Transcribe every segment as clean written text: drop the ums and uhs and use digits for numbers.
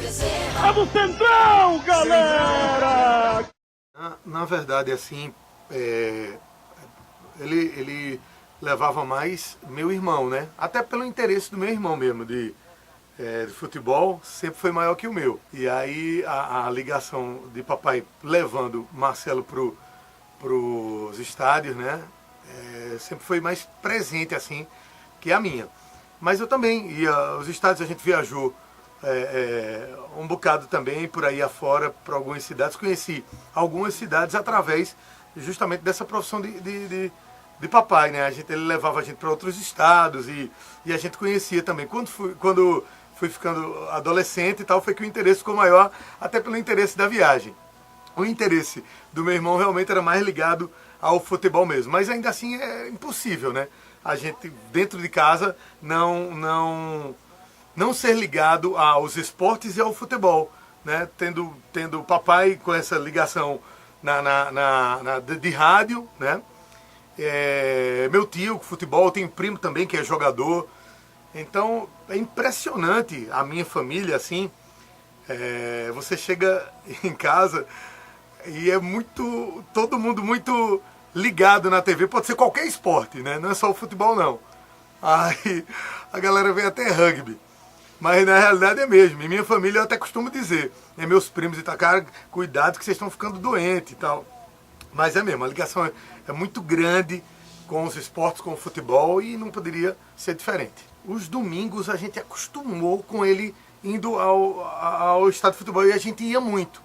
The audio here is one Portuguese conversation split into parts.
É do Centrão, galera! Na verdade, assim, ele levava mais meu irmão, né? Até pelo interesse do meu irmão mesmo, de futebol, sempre foi maior que o meu. E aí a ligação de papai levando Marcelo pros estádios, né? Sempre foi mais presente, assim, que a minha. Mas eu também ia aos estádios, a gente viajou um bocado também por aí afora, para algumas cidades. Conheci algumas cidades através justamente dessa profissão de papai, né? Ele levava a gente para outros estados e a gente conhecia também. Quando fui ficando adolescente e tal, foi que o interesse ficou maior, até pelo interesse da viagem. O interesse do meu irmão realmente era mais ligado ao futebol mesmo, mas ainda assim é impossível, né? A gente dentro de casa não ser ligado aos esportes e ao futebol, né? Tendo o papai com essa ligação de rádio, né? Meu tio com futebol, tem um primo também que é jogador. Então é impressionante a minha família, assim. Você chega em casa e todo mundo muito ligado na TV, pode ser qualquer esporte, né? Não é só o futebol não. Aí a galera vem até rugby. Mas na realidade é mesmo. Em minha família eu até costumo dizer, meus primos e tal, cara, cuidado que vocês estão ficando doentes e tal. Mas é mesmo, a ligação é muito grande com os esportes, com o futebol, e não poderia ser diferente. Os domingos a gente acostumou com ele indo ao estádio de futebol e a gente ia muito.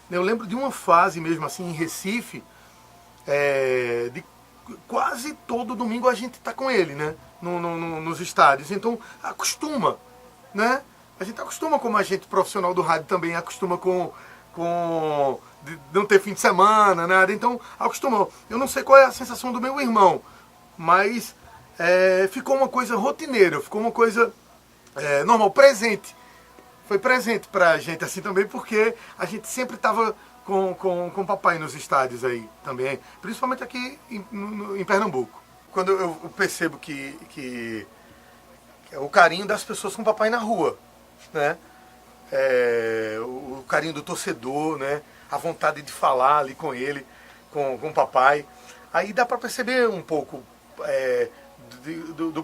Eu lembro de uma fase mesmo assim em Recife, de quase todo domingo a gente tá com ele, né? Nos estádios. Então acostuma, né? A gente acostuma, como a gente profissional do rádio também acostuma com de não ter fim de semana, nada. Então acostumou. Eu não sei qual é a sensação do meu irmão, mas ficou uma coisa rotineira, ficou uma coisa normal, presente. Foi presente pra gente assim também, porque a gente sempre estava com o papai nos estádios aí também, principalmente aqui em Pernambuco. Quando eu percebo que é o carinho das pessoas com o papai na rua, né? O carinho do torcedor, né? A vontade de falar ali com ele, com o papai. Aí dá para perceber um pouco do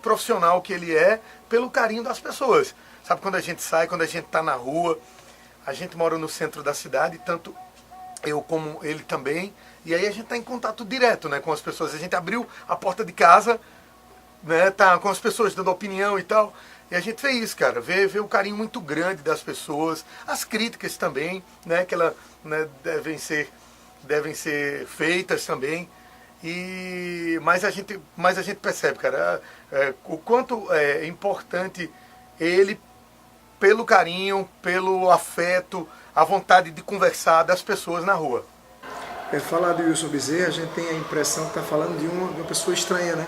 profissional que ele é pelo carinho das pessoas. Sabe, quando a gente sai, quando a gente está na rua, a gente mora no centro da cidade, tanto eu como ele também, e aí a gente está em contato direto, né, com as pessoas. A gente abriu a porta de casa, né, tá com as pessoas dando opinião e tal, e a gente vê isso, cara, vê o carinho muito grande das pessoas, as críticas também, né, que elas, né, devem ser feitas também, mas a gente percebe, cara, o quanto é importante ele, pelo carinho, pelo afeto, a vontade de conversar das pessoas na rua. Falar do Wilson Bezerra, a gente tem a impressão que está falando de uma pessoa estranha, né?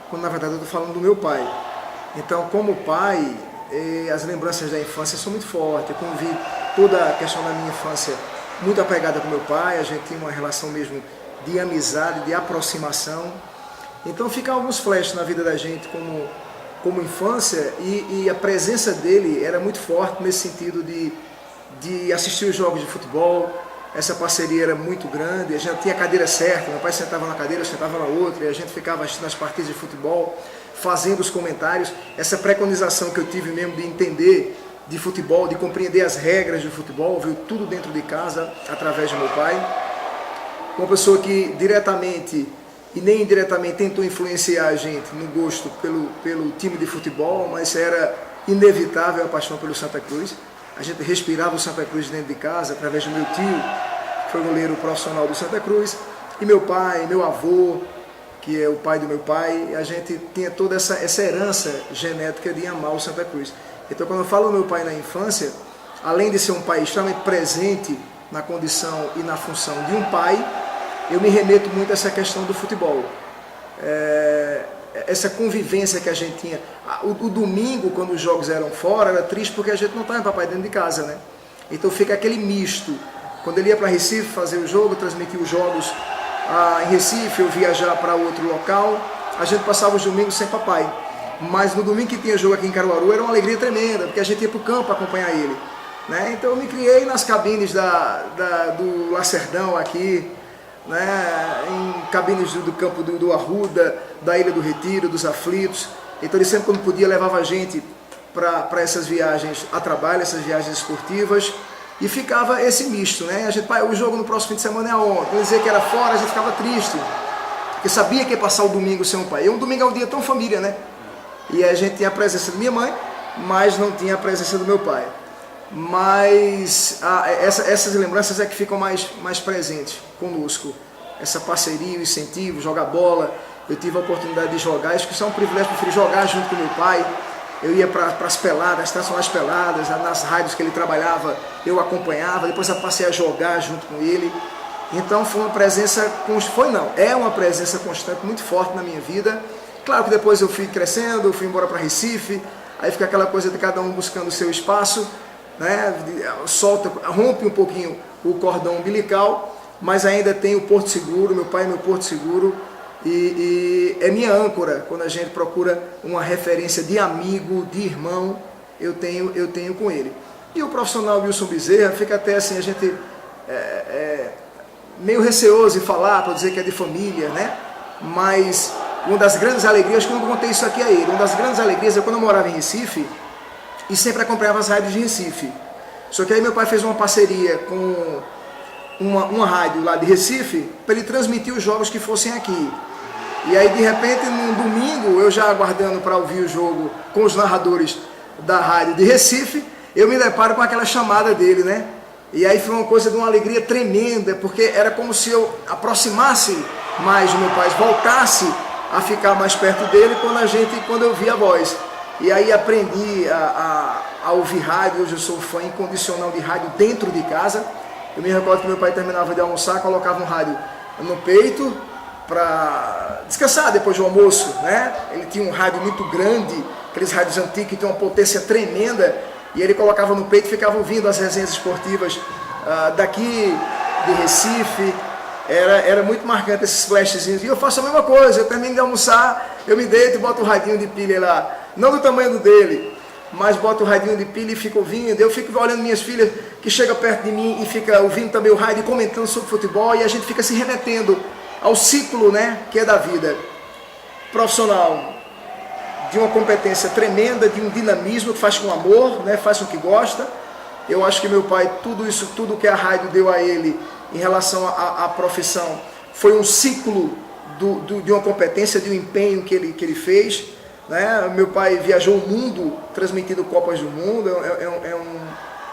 Quando na verdade eu estou falando do meu pai. Então, como pai, as lembranças da infância são muito fortes. Eu convivi toda a questão da minha infância muito apegada com meu pai, a gente tinha uma relação mesmo de amizade, de aproximação. Então ficam alguns flashes na vida da gente como infância, e a presença dele era muito forte nesse sentido de assistir os jogos de futebol. Essa parceria era muito grande, a gente tinha a cadeira certa, meu pai sentava na cadeira, eu sentava na outra, e a gente ficava assistindo as partidas de futebol, fazendo os comentários. Essa preconização que eu tive mesmo de entender de futebol, de compreender as regras de futebol, veio tudo dentro de casa, através de meu pai. Uma pessoa que diretamente e nem indiretamente tentou influenciar a gente no gosto pelo time de futebol, mas era inevitável a paixão pelo Santa Cruz. A gente respirava o Santa Cruz dentro de casa, através do meu tio, que foi goleiro profissional do Santa Cruz, e meu pai, meu avô, que é o pai do meu pai. A gente tinha toda essa herança genética de amar o Santa Cruz. Então, quando eu falo do meu pai na infância, além de ser um pai extremamente presente na condição e na função de um pai, eu me remeto muito a essa questão do futebol. Essa convivência que a gente tinha. O domingo, quando os jogos eram fora, era triste porque a gente não estava em papai dentro de casa, né? Então fica aquele misto. Quando ele ia para Recife fazer o jogo, transmitir os jogos em Recife, eu viajar para outro local, a gente passava os domingos sem papai. Mas no domingo que tinha jogo aqui em Caruaru era uma alegria tremenda, porque a gente ia para o campo acompanhar ele. né? Então eu me criei nas cabines do Lacerdão aqui, né? Em cabines do campo do Arruda, da Ilha do Retiro, dos Aflitos. Então ele sempre, quando podia, levava a gente para essas viagens a trabalho, essas viagens esportivas, e ficava esse misto, né? A gente, pai, o jogo no próximo fim de semana é aonde? Quando dizia que era fora, a gente ficava triste, porque sabia que ia passar o domingo sem o pai. E um domingo é um dia tão família, né? E a gente tinha a presença da minha mãe, mas não tinha a presença do meu pai. Mas essas lembranças é que ficam mais presentes conosco. Essa parceria, o incentivo, jogar bola. Eu tive a oportunidade de jogar, isso que é um privilégio, preferi jogar junto com meu pai. Eu ia para as peladas, as tradicionais peladas, nas rádios que ele trabalhava, eu acompanhava, depois eu passei a jogar junto com ele. Então foi uma presença, é uma presença constante, muito forte na minha vida. Claro que depois eu fui crescendo, eu fui embora para Recife, aí fica aquela coisa de cada um buscando o seu espaço, né? Rompe um pouquinho o cordão umbilical, mas ainda tem o Porto Seguro, meu pai é meu Porto Seguro, e é minha âncora. Quando a gente procura uma referência de amigo, de irmão, eu tenho com ele. E o profissional Wilson Bezerra, fica até assim, a gente meio receoso em falar, para dizer que é de família, né? Mas uma das grandes alegrias, que eu não contei isso aqui a ele, uma das grandes alegrias é quando eu morava em Recife, e sempre acompanhava as rádios de Recife. Só que aí meu pai fez uma parceria com uma rádio lá de Recife, para ele transmitir os jogos que fossem aqui. E aí de repente, num domingo, eu já aguardando para ouvir o jogo com os narradores da rádio de Recife, eu me deparo com aquela chamada dele, né? E aí foi uma coisa de uma alegria tremenda, porque era como se eu aproximasse mais do meu pai, voltasse a ficar mais perto dele quando eu via a voz. E aí aprendi a ouvir rádio. Hoje eu sou fã incondicional de rádio dentro de casa. Eu me recordo que meu pai terminava de almoçar, colocava um rádio no peito para descansar depois do almoço, né? Ele tinha um rádio muito grande, aqueles rádios antigos que tem uma potência tremenda, e ele colocava no peito e ficava ouvindo as resenhas esportivas daqui de Recife. Era muito marcante esses flashzinhos. E eu faço a mesma coisa, eu termino de almoçar, eu me deito e boto o radinho de pilha lá, não do tamanho do dele, mas boto o radinho de pilha e fico ouvindo. Eu fico olhando minhas filhas que chegam perto de mim e fica ouvindo também o rádio e comentando sobre futebol, e a gente fica se remetendo ao ciclo, né, que é da vida profissional, de uma competência tremenda, de um dinamismo que faz com amor, né, faz com que gosta. Eu acho que meu pai, tudo que a rádio deu a ele em relação à profissão, foi um ciclo de uma competência, de um empenho que ele fez, né? Meu pai viajou o mundo transmitindo Copas do Mundo,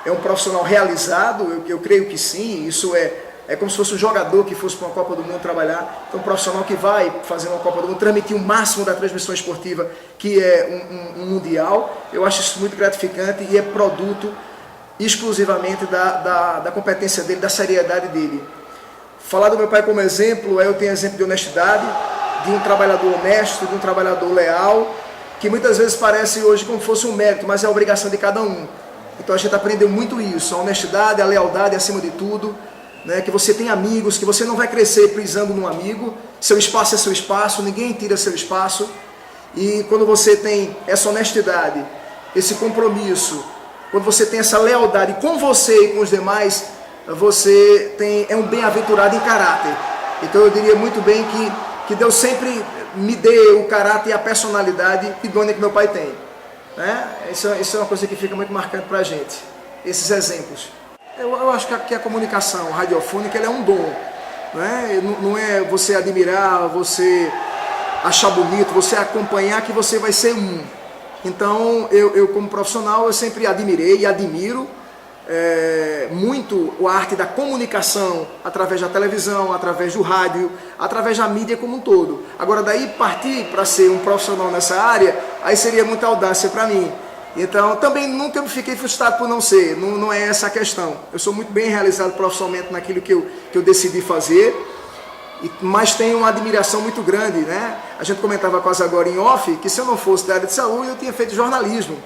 é um profissional realizado, eu creio que sim. Isso é como se fosse um jogador que fosse para uma Copa do Mundo trabalhar. Então um profissional que vai fazer uma Copa do Mundo, transmitir o máximo da transmissão esportiva, que é um mundial. Eu acho isso muito gratificante e é produto exclusivamente da competência dele, da seriedade dele. Falar do meu pai como exemplo, eu tenho exemplo de honestidade, de um trabalhador honesto, de um trabalhador leal, que muitas vezes parece hoje como se fosse um mérito, mas é a obrigação de cada um. Então a gente aprendeu muito isso, a honestidade, a lealdade acima de tudo, né? Que você tem amigos, que você não vai crescer prisando num amigo, seu espaço é seu espaço, ninguém tira seu espaço. E quando você tem essa honestidade, esse compromisso, quando você tem essa lealdade com você e com os demais, você é um bem-aventurado em caráter. Então eu diria muito bem que Deus sempre me dê o caráter e a personalidade idônea que meu pai tem, né? Isso é uma coisa que fica muito marcante para a gente, esses exemplos. Eu acho que a comunicação radiofônica, ela é um dom, né? Não é você admirar, você achar bonito, você acompanhar que você vai ser um. Então, eu como profissional, eu sempre admirei e admiro muito a arte da comunicação através da televisão, através do rádio, através da mídia como um todo. Agora, daí partir para ser um profissional nessa área, aí seria muita audácia para mim. Então, também nunca me fiquei frustrado por não ser, não é essa a questão. Eu sou muito bem realizado profissionalmente naquilo que eu decidi fazer, mas tenho uma admiração muito grande, né? A gente comentava quase agora em off, que se eu não fosse da área de saúde, eu tinha feito jornalismo,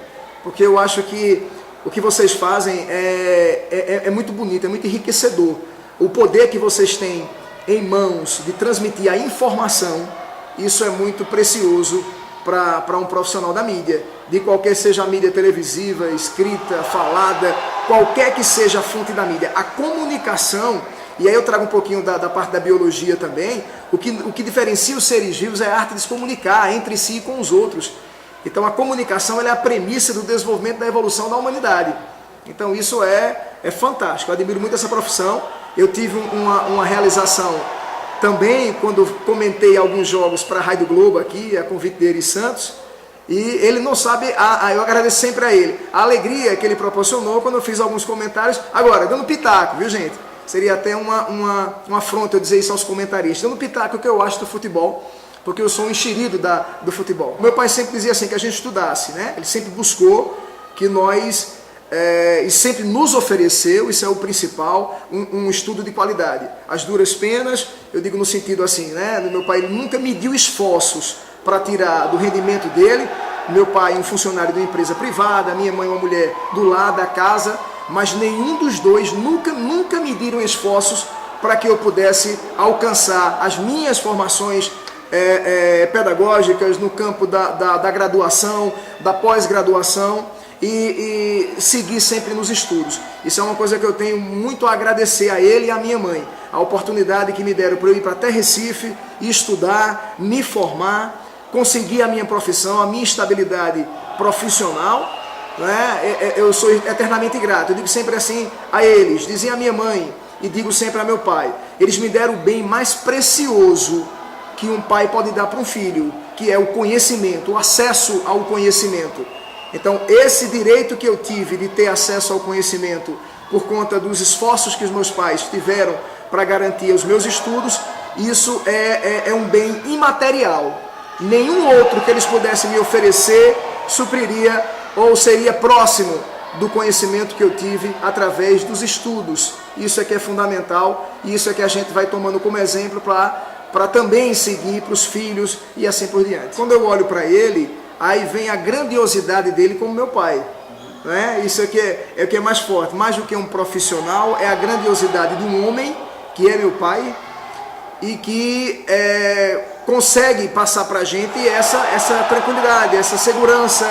porque eu acho que o que vocês fazem é muito bonito, é muito enriquecedor. O poder que vocês têm em mãos de transmitir a informação, isso é muito precioso para um profissional da mídia, de qualquer seja a mídia televisiva, escrita, falada. qualquer que seja a fonte da mídia. A comunicação, e aí eu trago um pouquinho da parte da biologia também, o que diferencia os seres vivos é a arte de se comunicar entre si e com os outros. Então a comunicação ela é a premissa do desenvolvimento da evolução da humanidade. Então isso é fantástico, eu admiro muito essa profissão. Eu tive uma realização também quando comentei alguns jogos para a Rádio Globo aqui, a convite dele em Santos, e ele não sabe, eu agradeço sempre a ele, a alegria que ele proporcionou quando eu fiz alguns comentários, agora dando pitaco, viu gente? Seria até uma afronta eu dizer isso aos comentaristas, dando pitaco o que eu acho do futebol, porque eu sou um enxerido do futebol. Meu pai sempre dizia assim, que a gente estudasse, né? Ele sempre buscou que nós, e sempre nos ofereceu, isso é o principal, um estudo de qualidade. As duras penas, eu digo no sentido assim, né? Meu pai ele nunca mediu esforços para tirar do rendimento dele. Meu pai um funcionário de uma empresa privada, minha mãe uma mulher do lado da casa, mas nenhum dos dois nunca mediram esforços para que eu pudesse alcançar as minhas formações pedagógicas no campo da graduação, da pós-graduação e seguir sempre nos estudos. Isso é uma coisa que eu tenho muito a agradecer a ele e a minha mãe, a oportunidade que me deram para eu ir para até Recife, estudar, me formar, conseguir a minha profissão, a minha estabilidade profissional, né? Eu sou eternamente grato. Eu digo sempre assim a eles, dizia a minha mãe e digo sempre a meu pai, eles me deram o bem mais precioso que um pai pode dar para um filho, que é o conhecimento, o acesso ao conhecimento. Então esse direito que eu tive de ter acesso ao conhecimento por conta dos esforços que os meus pais tiveram para garantir os meus estudos, isso é um bem imaterial. Nenhum outro que eles pudessem me oferecer supriria ou seria próximo do conhecimento que eu tive através dos estudos. Isso é que é fundamental e isso é que a gente vai tomando como exemplo para também seguir para os filhos e assim por diante. Quando eu olho para ele, aí vem a grandiosidade dele como meu pai. Né? Isso aqui é o que é mais forte, mais do que um profissional, é a grandiosidade de um homem, que é meu pai, e que consegue passar para a gente essa tranquilidade, essa segurança,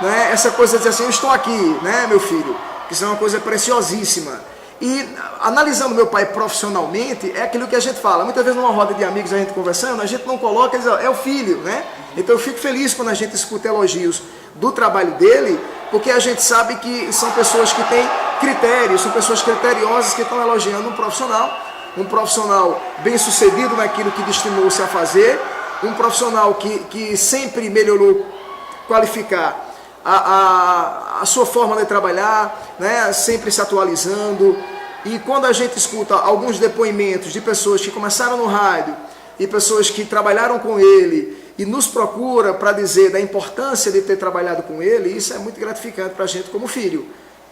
né? Essa coisa de dizer assim, eu estou aqui, né, meu filho? Isso é uma coisa preciosíssima. E analisando meu pai profissionalmente, é aquilo que a gente fala. Muitas vezes numa roda de amigos, a gente conversando, a gente não coloca, diz, é o filho, né? Então eu fico feliz quando a gente escuta elogios do trabalho dele, porque a gente sabe que são pessoas que têm critérios, são pessoas criteriosas que estão elogiando um profissional bem sucedido naquilo que destinou-se a fazer, um profissional que sempre melhorou qualificar a sua forma de trabalhar, né, sempre se atualizando. E quando a gente escuta alguns depoimentos de pessoas que começaram no rádio e pessoas que trabalharam com ele e nos procura para dizer da importância de ter trabalhado com ele, isso é muito gratificante para a gente como filho.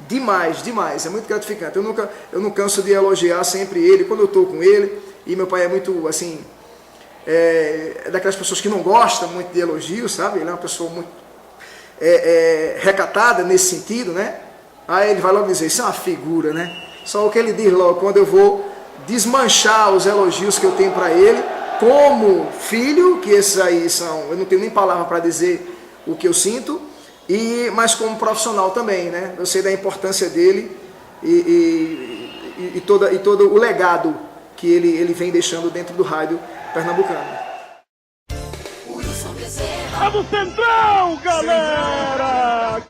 Demais, demais, é muito gratificante. Eu não canso de elogiar sempre ele, quando eu estou com ele, e meu pai é muito, assim, daquelas pessoas que não gostam muito de elogios, sabe? Ele é uma pessoa muito recatada nesse sentido, né? Aí ele vai logo dizer, isso é uma figura, né? Só o que ele diz logo, quando eu vou desmanchar os elogios que eu tenho para ele, como filho, que esses aí são, eu não tenho nem palavra para dizer o que eu sinto, mas como profissional também, né? Eu sei da importância dele e todo o legado que ele vem deixando dentro do rádio pernambucano. É do Centrão, galera!